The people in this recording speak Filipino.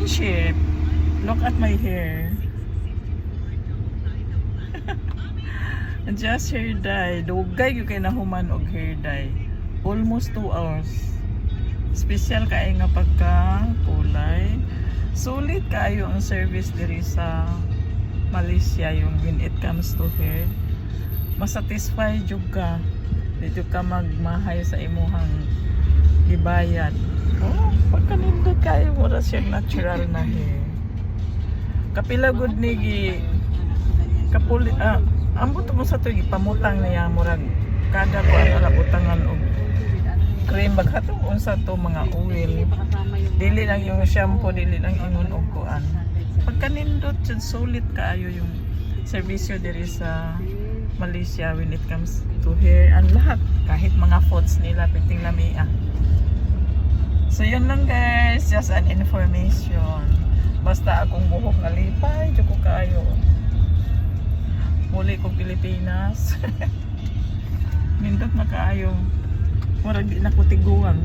Friendship. Look at my hair. Just hair dye. Dugay yung kay nahuman og hair dye. Almost 2 hours. Special kay nga pagka kulay. Sulit kayo ang service diri sa Malaysia yung when it comes to hair. Masatisfy jud ka. Dito ka magmahay sa imuhang gibayad. Oh, pagkanindot kayo mo ra siya natural na hair. Kapila gud ni gi kapuli ambot mo sa to gipamutang niya murag kada ko ala butangan og cream baghatong unsa to mga oil. Dili lang yung shampoo, dili lang ingon og kuan. Pagkanindot jud sulit kaayo yung serbisyo diri sa Malaysia when it comes to hair and lahat kahit mga foods nila piting lamia. So yun lang guys, just an information. Basta akong buhok nalipay, jud ko kaayo. Muli ko Pilipinas. Nindot na kaayo. Murag di na ko tiguan.